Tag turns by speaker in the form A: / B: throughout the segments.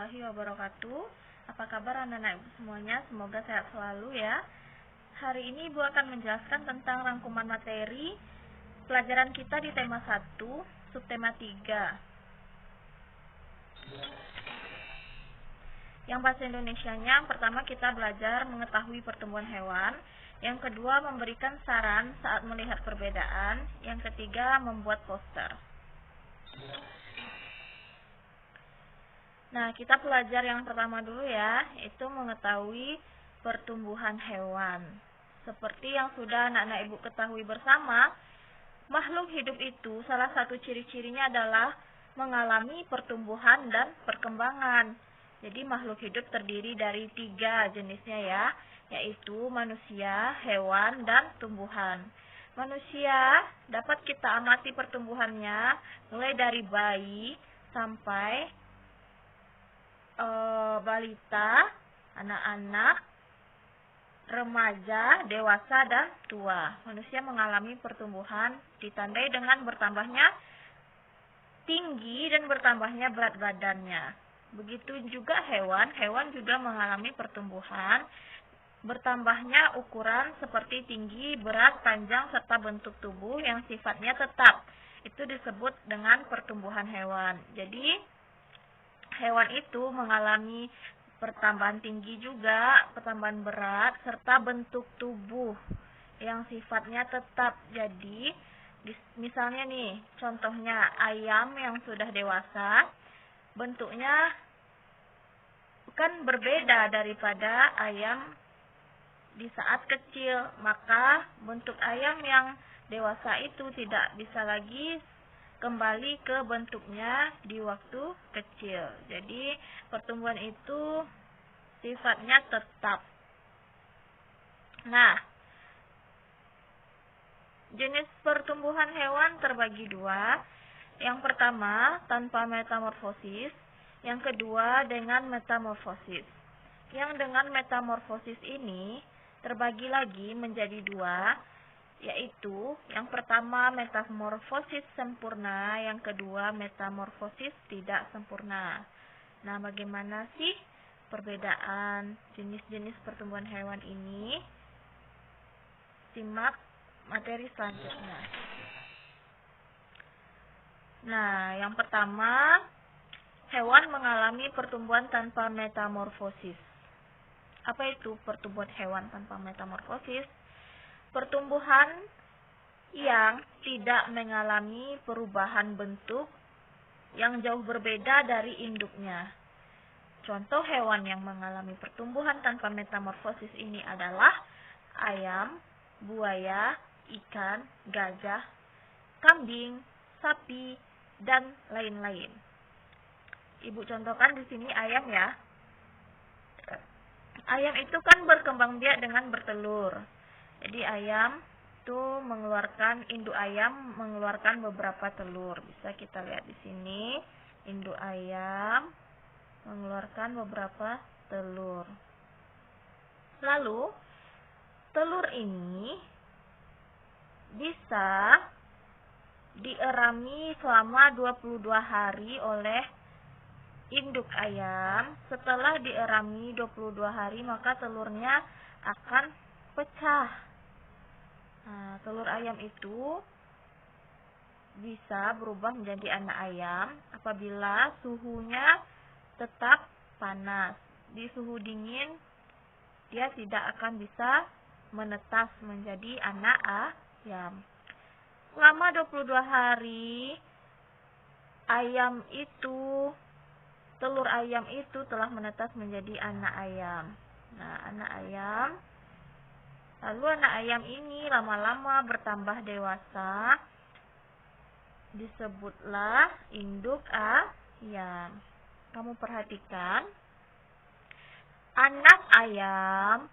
A: warahmatullahi wabarakatuh. Apa kabar anak-anak ibu semuanya? Semoga sehat selalu ya. Hari ini ibu akan menjelaskan tentang rangkuman materi pelajaran kita di tema 1, subtema 3. Yang bahasa Indonesianya, yang pertama kita belajar mengetahui pertumbuhan hewan. Yang kedua, memberikan saran saat melihat perbedaan. Yang ketiga, membuat poster. Nah, kita belajar yang pertama dulu ya, yaitu mengetahui pertumbuhan hewan. Seperti yang sudah anak-anak ibu ketahui bersama, makhluk hidup itu salah satu ciri-cirinya adalah mengalami pertumbuhan dan perkembangan. Jadi makhluk hidup terdiri dari 3 jenisnya ya, yaitu manusia, hewan, dan tumbuhan. Manusia dapat kita amati pertumbuhannya mulai dari bayi sampai balita, anak-anak, remaja, dewasa, dan tua. Manusia mengalami pertumbuhan ditandai dengan bertambahnya tinggi dan bertambahnya berat badannya. Begitu juga hewan juga mengalami pertumbuhan, bertambahnya ukuran seperti tinggi, berat, panjang, serta bentuk tubuh yang sifatnya tetap. Itu disebut dengan pertumbuhan hewan. Jadi hewan itu mengalami pertambahan tinggi juga, pertambahan berat, serta bentuk tubuh yang sifatnya tetap. Jadi, misalnya nih, contohnya ayam yang sudah dewasa, bentuknya kan berbeda daripada ayam di saat kecil. Maka bentuk ayam yang dewasa itu tidak bisa lagi kembali ke bentuknya di waktu kecil. Jadi pertumbuhan itu sifatnya tetap. Nah, jenis pertumbuhan hewan terbagi 2. Yang pertama tanpa metamorfosis, yang kedua dengan metamorfosis. Yang dengan metamorfosis ini terbagi lagi menjadi 2, yaitu yang pertama metamorfosis sempurna, yang kedua metamorfosis tidak sempurna. Nah, bagaimana sih perbedaan jenis-jenis pertumbuhan hewan ini? Simak materi selanjutnya. Nah, yang pertama, hewan mengalami pertumbuhan tanpa metamorfosis. Apa itu pertumbuhan hewan tanpa metamorfosis? Pertumbuhan yang tidak mengalami perubahan bentuk yang jauh berbeda dari induknya. Contoh hewan yang mengalami pertumbuhan tanpa metamorfosis ini adalah ayam, buaya, ikan, gajah, kambing, sapi, dan lain-lain. Ibu contohkan di sini ayam ya. Ayam itu kan berkembang biak dengan bertelur. Jadi ayam itu induk ayam mengeluarkan beberapa telur. Bisa kita lihat di sini, induk ayam mengeluarkan beberapa telur. Lalu telur ini bisa dierami selama 22 hari oleh induk ayam. Setelah dierami 22 hari, maka telurnya akan pecah. Nah, telur ayam itu bisa berubah menjadi anak ayam apabila suhunya tetap panas. Di suhu dingin, dia tidak akan bisa menetas menjadi anak ayam. Selama 22 hari, telur ayam itu telah menetas menjadi anak ayam. Nah, anak ayam. Lalu anak ayam ini lama-lama bertambah dewasa, disebutlah induk ayam. Kamu perhatikan, anak ayam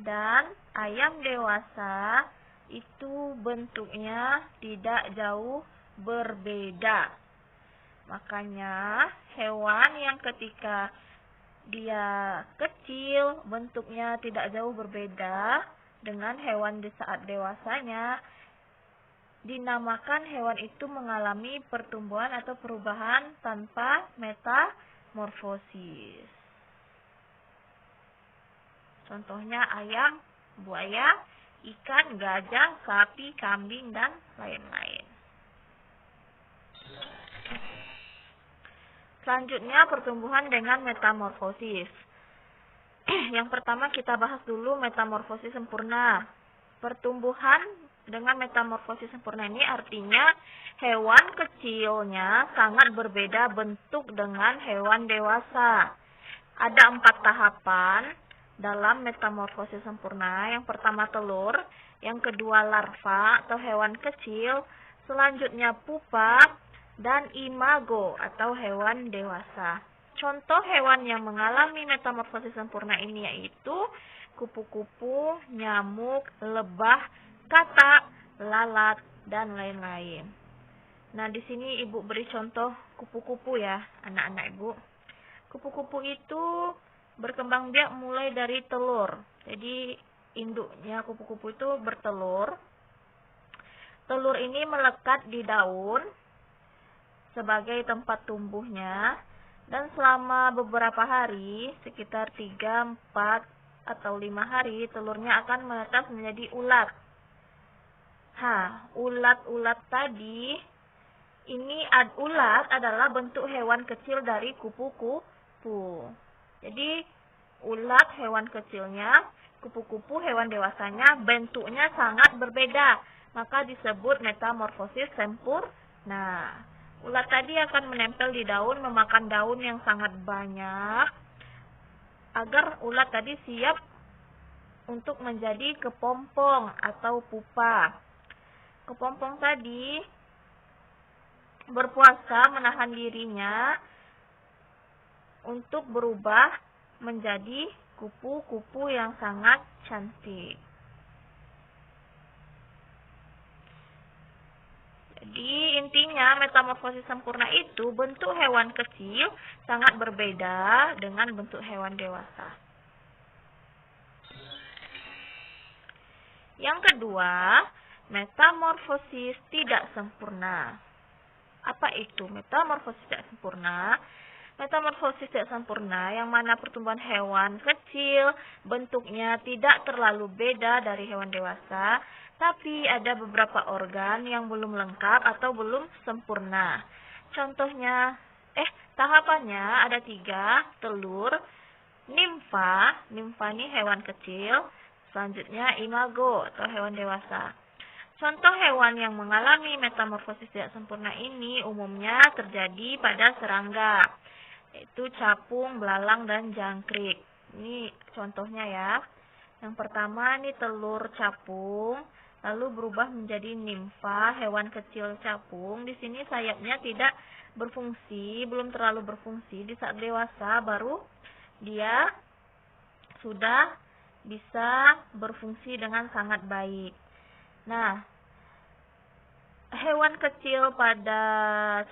A: dan ayam dewasa itu bentuknya tidak jauh berbeda. Makanya hewan yang ketika dia kecil bentuknya tidak jauh berbeda dengan hewan di saat dewasanya, dinamakan hewan itu mengalami pertumbuhan atau perubahan tanpa metamorfosis. Contohnya ayam, buaya, ikan, gajah, sapi, kambing, dan lain-lain. Selanjutnya pertumbuhan dengan metamorfosis. Yang pertama kita bahas dulu metamorfosis sempurna. Pertumbuhan dengan metamorfosis sempurna ini artinya hewan kecilnya sangat berbeda bentuk dengan hewan dewasa. Ada 4 tahapan dalam metamorfosis sempurna. Yang pertama telur, yang kedua larva atau hewan kecil, selanjutnya pupa, dan imago atau hewan dewasa. Contoh hewan yang mengalami metamorfosis sempurna ini yaitu kupu-kupu, nyamuk, lebah, katak, lalat, dan lain-lain. Nah, di sini Ibu beri contoh kupu-kupu ya, anak-anak Ibu. Kupu-kupu itu berkembang biak mulai dari telur. Jadi, induknya kupu-kupu itu bertelur. Telur ini melekat di daun sebagai tempat tumbuhnya, dan selama beberapa hari, sekitar 3, 4, atau 5 hari, telurnya akan menetas menjadi ulat. Ulat-ulat tadi, ulat adalah bentuk hewan kecil dari kupu-kupu. Jadi, ulat hewan kecilnya, kupu-kupu hewan dewasanya, bentuknya sangat berbeda. Maka disebut metamorfosis sempurna. Ulat tadi akan menempel di daun, memakan daun yang sangat banyak, agar ulat tadi siap untuk menjadi kepompong atau pupa. Kepompong tadi berpuasa menahan dirinya untuk berubah menjadi kupu-kupu yang sangat cantik. Jadi intinya metamorfosis sempurna itu bentuk hewan kecil sangat berbeda dengan bentuk hewan dewasa. Yang kedua, metamorfosis tidak sempurna. Apa itu metamorfosis tidak sempurna? Metamorfosis tidak sempurna yang mana pertumbuhan hewan kecil bentuknya tidak terlalu beda dari hewan dewasa, tapi ada beberapa organ yang belum lengkap atau belum sempurna. Contohnya, tahapannya ada 3, telur, nimfa ini hewan kecil, selanjutnya imago atau hewan dewasa. Contoh hewan yang mengalami metamorfosis tidak sempurna ini umumnya terjadi pada serangga, yaitu capung, belalang, dan jangkrik. Ini contohnya ya. Yang pertama ini telur capung, lalu berubah menjadi nimfa, hewan kecil capung. Di sini sayapnya tidak berfungsi, belum terlalu berfungsi. Di saat dewasa baru dia sudah bisa berfungsi dengan sangat baik. Nah, hewan kecil pada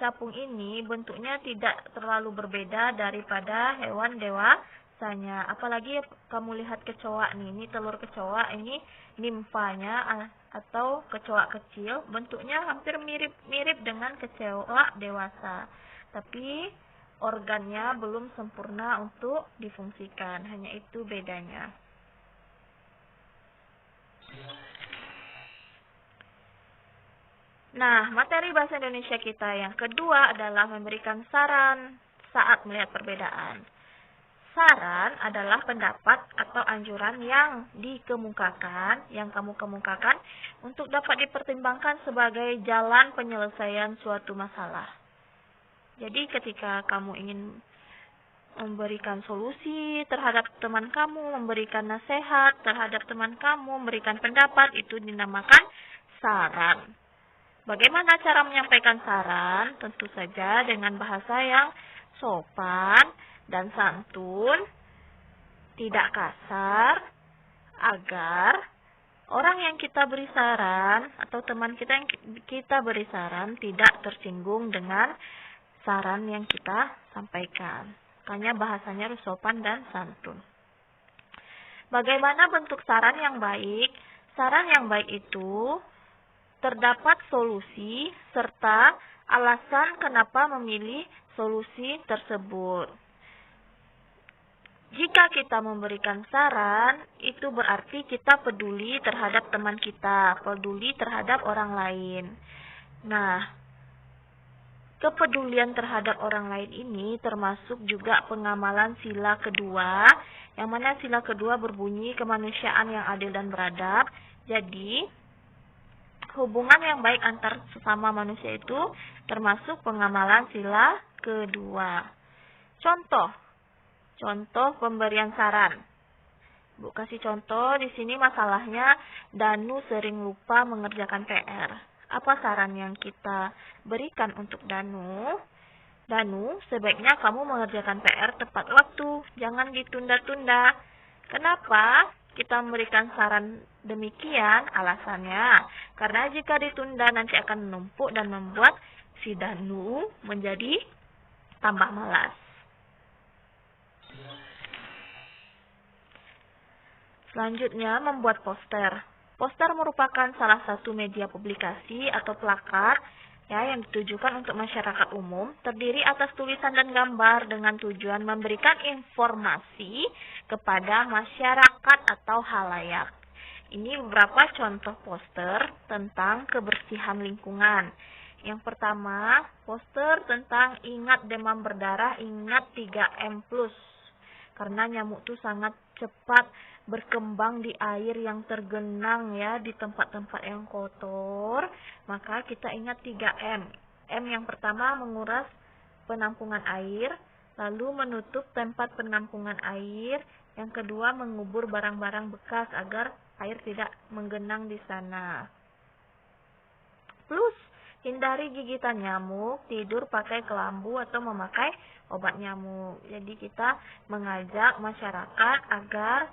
A: capung ini bentuknya tidak terlalu berbeda daripada hewan dewasanya. Apalagi kamu lihat kecoa nih, ini telur kecoa, ini nimfanya atau kecoa kecil, bentuknya hampir mirip dengan kecoa dewasa. Tapi organnya belum sempurna untuk difungsikan, hanya itu bedanya. Nah, materi bahasa Indonesia kita yang kedua adalah memberikan saran saat melihat perbedaan. Saran adalah pendapat atau anjuran yang kamu kemukakan untuk dapat dipertimbangkan sebagai jalan penyelesaian suatu masalah. Jadi ketika kamu ingin memberikan solusi terhadap teman kamu, memberikan nasihat terhadap teman kamu, memberikan pendapat, itu dinamakan saran. Bagaimana cara menyampaikan saran? Tentu saja dengan bahasa yang sopan dan santun, tidak kasar, agar orang yang kita beri saran atau teman kita yang kita beri saran tidak tersinggung dengan saran yang kita sampaikan. Makanya bahasanya harus sopan dan santun. Bagaimana bentuk saran yang baik? Saran yang baik itu terdapat solusi serta alasan kenapa memilih solusi tersebut. Jika kita memberikan saran, itu berarti kita peduli terhadap teman kita, peduli terhadap orang lain. Nah, kepedulian terhadap orang lain ini termasuk juga pengamalan sila kedua, yang mana sila kedua berbunyi kemanusiaan yang adil dan beradab. Jadi, hubungan yang baik antar sesama manusia itu termasuk pengamalan sila kedua. Contoh pemberian saran. Bu kasih contoh, di sini masalahnya Danu sering lupa mengerjakan PR. Apa saran yang kita berikan untuk Danu? Danu, sebaiknya kamu mengerjakan PR tepat waktu, jangan ditunda-tunda. Kenapa kita memberikan saran demikian? Alasannya, karena jika ditunda nanti akan menumpuk dan membuat si Danu menjadi tambah malas. Selanjutnya, membuat poster. Poster merupakan salah satu media publikasi atau plakat yang ditujukan untuk masyarakat umum, terdiri atas tulisan dan gambar dengan tujuan memberikan informasi kepada masyarakat atau halayak. Ini beberapa contoh poster tentang kebersihan lingkungan. Yang pertama, poster tentang ingat demam berdarah, ingat 3M+. Karena nyamuk itu sangat cepat berkembang di air yang tergenang di tempat-tempat yang kotor, maka kita ingat 3M. M yang pertama menguras penampungan air, lalu menutup tempat penampungan air, yang kedua mengubur barang-barang bekas agar air tidak menggenang di sana. Plus, hindari gigitan nyamuk, tidur pakai kelambu atau memakai obat nyamuk. Jadi kita mengajak masyarakat agar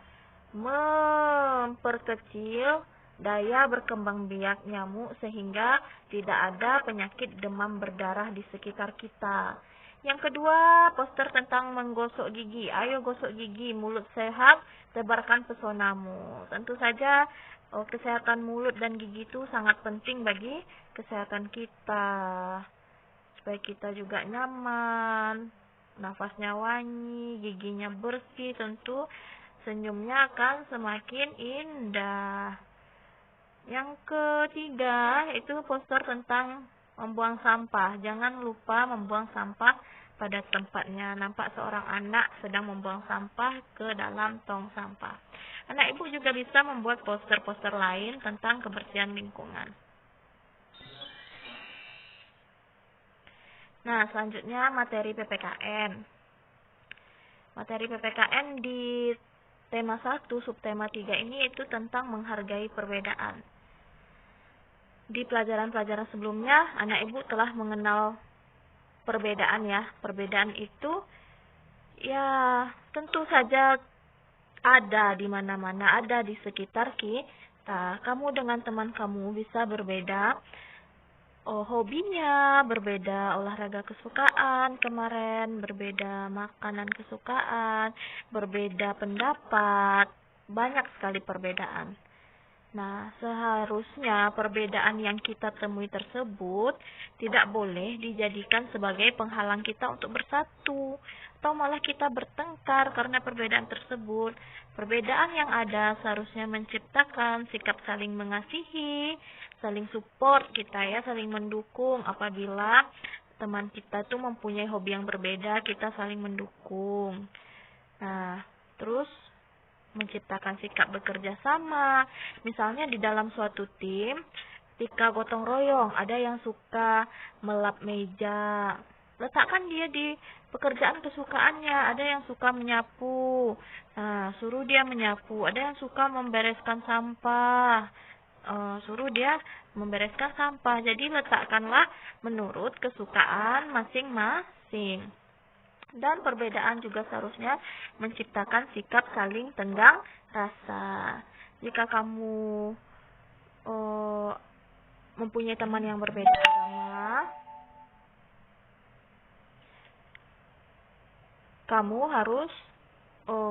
A: memperkecil daya berkembang biak nyamuk sehingga tidak ada penyakit demam berdarah di sekitar kita. Yang kedua, poster tentang menggosok gigi. Ayo gosok gigi, mulut sehat, tebarkan pesonamu. Tentu saja kesehatan mulut dan gigi itu sangat penting bagi kesehatan kita. Supaya kita juga nyaman, nafasnya wangi, giginya bersih, tentu senyumnya akan semakin indah. Yang ketiga, itu poster tentang membuang sampah. Jangan lupa membuang sampah pada tempatnya. Nampak seorang anak sedang membuang sampah ke dalam tong sampah. Anak ibu juga bisa membuat poster-poster lain tentang kebersihan lingkungan. Nah, selanjutnya materi PPKN. Materi PPKN di tema 1, subtema 3 ini itu tentang menghargai perbedaan. Di pelajaran-pelajaran sebelumnya, anak ibu telah mengenal perbedaan Perbedaan itu tentu saja ada di mana-mana, ada di sekitar kita. Kamu dengan teman kamu bisa berbeda hobinya, berbeda olahraga kesukaan kemarin, berbeda makanan kesukaan, berbeda pendapat, banyak sekali perbedaan. Nah, seharusnya perbedaan yang kita temui tersebut tidak boleh dijadikan sebagai penghalang kita untuk bersatu, atau malah kita bertengkar karena perbedaan tersebut. Perbedaan yang ada seharusnya menciptakan sikap saling mengasihi, saling support kita saling mendukung. Apabila teman kita tuh mempunyai hobi yang berbeda, kita saling mendukung. Nah, terus menciptakan sikap bekerja sama. Misalnya di dalam suatu tim, ketika gotong royong, ada yang suka melap meja, letakkan dia di pekerjaan kesukaannya. Ada yang suka menyapu, nah suruh dia menyapu. Ada yang suka membereskan sampah, suruh dia membereskan sampah. Jadi letakkanlah menurut kesukaan masing-masing. Dan perbedaan juga seharusnya menciptakan sikap saling tenggang rasa. Jika kamu mempunyai teman yang berbeda agama, kamu harus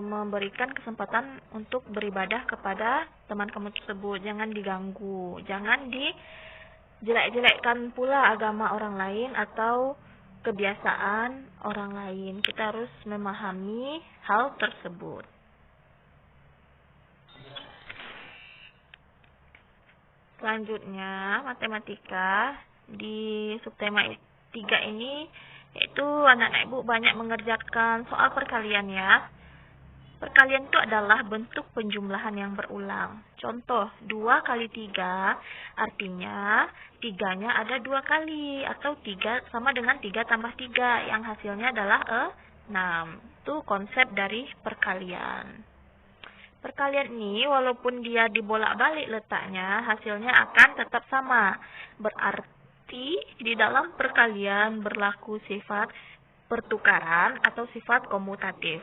A: memberikan kesempatan untuk beribadah kepada teman kamu tersebut. Jangan diganggu, jangan dijelek-jelekkan pula agama orang lain atau kebiasaan orang lain. Kita harus memahami hal tersebut. Selanjutnya, matematika di subtema 3 ini, yaitu anak-anak ibu banyak mengerjakan soal perkalian ya. Perkalian itu adalah bentuk penjumlahan yang berulang. Contoh, 2 kali 3, artinya 3-nya ada 2 kali, atau 3 sama dengan 3 tambah 3, yang hasilnya adalah 6. Itu konsep dari perkalian. Perkalian ini walaupun dia dibolak-balik letaknya, hasilnya akan tetap sama. Berarti di dalam perkalian berlaku sifat pertukaran atau sifat komutatif.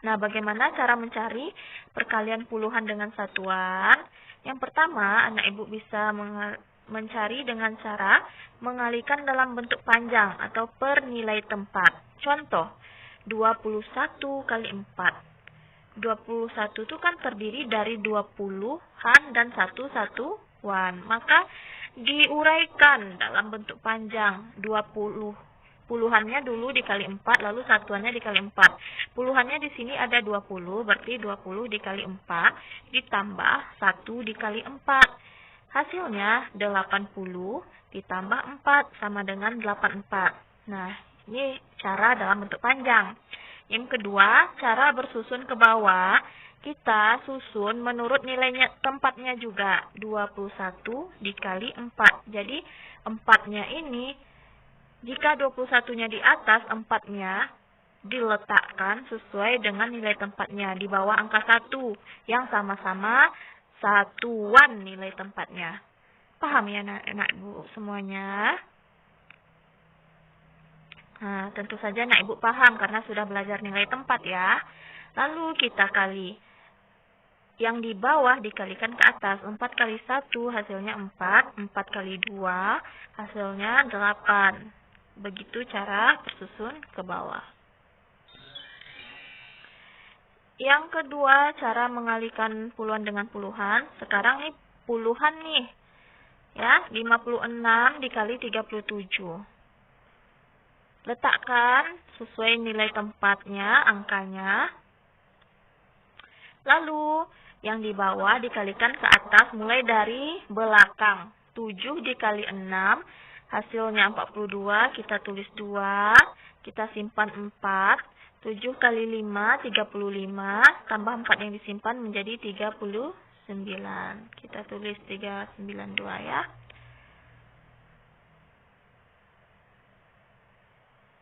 A: Nah, bagaimana cara mencari perkalian puluhan dengan satuan? Yang pertama, anak ibu bisa mencari dengan cara mengalihkan dalam bentuk panjang atau per nilai tempat. Contoh, 21 kali 4. 21 itu kan terdiri dari 20-an dan 1 satuan. Maka diuraikan dalam bentuk panjang. 20 puluhannya dulu dikali 4, lalu satuannya dikali 4. Puluhannya di sini ada 20, berarti 20 dikali 4 ditambah 1 dikali 4. Hasilnya 80 ditambah 4 sama dengan 84. Nah, ini cara dalam bentuk panjang. Yang kedua, cara bersusun ke bawah. Kita susun menurut nilainya tempatnya juga. 21 dikali 4. Jadi 4-nya ini, jika 21-nya di atas, 4-nya diletakkan sesuai dengan nilai tempatnya. Di bawah angka 1 yang sama-sama satuan nilai tempatnya. Paham ya anak-anak ibu semuanya? Nah, tentu saja anak ibu paham karena sudah belajar nilai tempat ya. Lalu kita kali. Yang di bawah dikalikan ke atas. 4 kali 1 hasilnya 4. 4 kali 2 hasilnya 8. Begitu cara bersusun ke bawah. Yang kedua, cara mengalihkan puluhan dengan puluhan. Sekarang nih puluhan nih. Ya, 56 dikali 37. Letakkan sesuai nilai tempatnya, angkanya. Lalu, yang di bawah dikalikan ke atas mulai dari belakang. 7 dikali 6, hasilnya 42, kita tulis 2, kita simpan 4. 7 kali 5, 35, tambah 4 yang disimpan menjadi 39. Kita tulis 392 ya.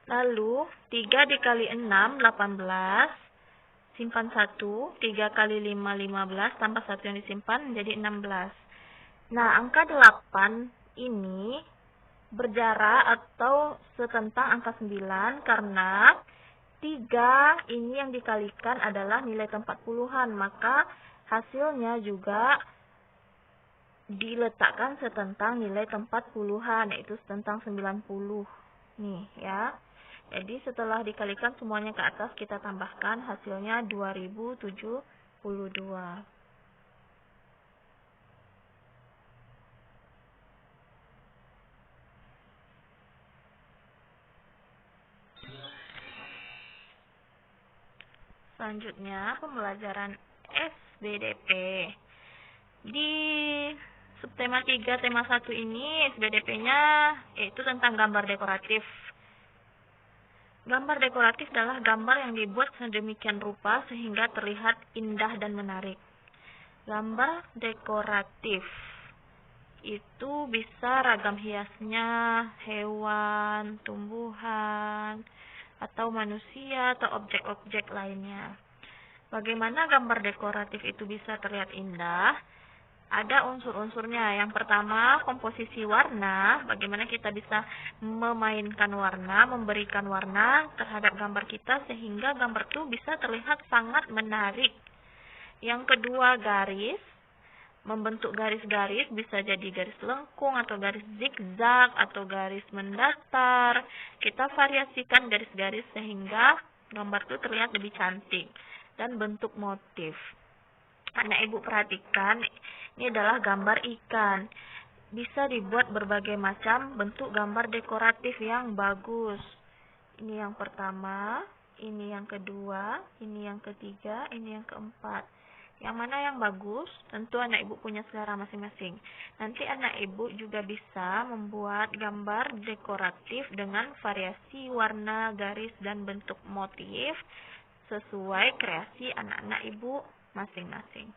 A: Lalu, 3 dikali 6, 18. Simpan 1. 3 kali 5, 15. Tambah 1 yang disimpan menjadi 16. Nah, angka 8 ini berjarak atau setentang angka 9 karena 3 ini yang dikalikan adalah nilai tempat puluhan. Maka hasilnya juga diletakkan setentang nilai tempat puluhan, yaitu setentang 90. Nih ya. Jadi setelah dikalikan semuanya ke atas, kita tambahkan hasilnya 2072. Selanjutnya, pembelajaran SBDP. Di subtema 3, tema 1 ini, SBDP-nya yaitu tentang gambar dekoratif. Gambar dekoratif adalah gambar yang dibuat sedemikian rupa sehingga terlihat indah dan menarik. Gambar dekoratif itu bisa ragam hiasnya, hewan, tumbuhan, atau manusia, atau objek-objek lainnya. Bagaimana gambar dekoratif itu bisa terlihat indah? Ada unsur-unsurnya. Yang pertama, komposisi warna. Bagaimana kita bisa memainkan warna, memberikan warna terhadap gambar kita sehingga gambar itu bisa terlihat sangat menarik. Yang kedua, garis. Membentuk garis-garis bisa jadi garis lengkung atau garis zigzag atau garis mendatar. Kita variasikan garis-garis sehingga gambar itu terlihat lebih cantik. Dan bentuk motif. Anak ibu perhatikan, ini adalah gambar ikan. bisa dibuat berbagai macam bentuk gambar dekoratif yang bagus. Ini yang pertama, ini yang kedua, ini yang ketiga, ini yang keempat. Yang mana yang bagus? Tentu anak ibu punya selera masing-masing. Nanti anak ibu juga bisa membuat gambar dekoratif dengan variasi warna, garis, dan bentuk motif sesuai kreasi anak-anak ibu masing-masing.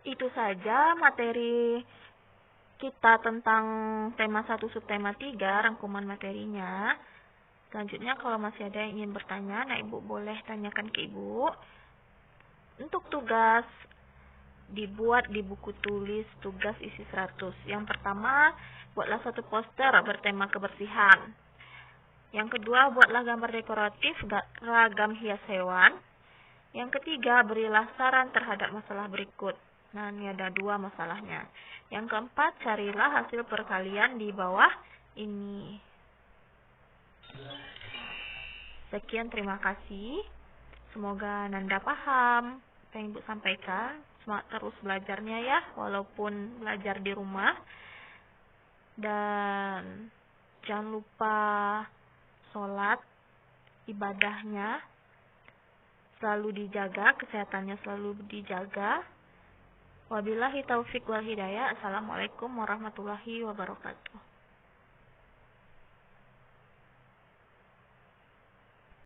A: Itu saja materi kita tentang tema 1 subtema 3, rangkuman materinya. Selanjutnya kalau masih ada yang ingin bertanya, nah ibu boleh tanyakan ke ibu. Untuk tugas, dibuat di buku tulis tugas isi 100. Yang pertama, buatlah satu poster bertema kebersihan. Yang kedua, buatlah gambar dekoratif ragam hias hewan. Yang ketiga, berilah saran terhadap masalah berikut. Nah, ini ada 2 masalahnya. Yang keempat, carilah hasil perkalian di bawah ini. Sekian, terima kasih. Semoga Nanda paham apa yang Ibu sampaikan. Semangat terus belajarnya ya, walaupun belajar di rumah. Dan jangan lupa sholat, ibadahnya selalu dijaga, kesehatannya selalu dijaga. Wabillahi taufik wal hidayah. Assalamualaikum warahmatullahi wabarakatuh.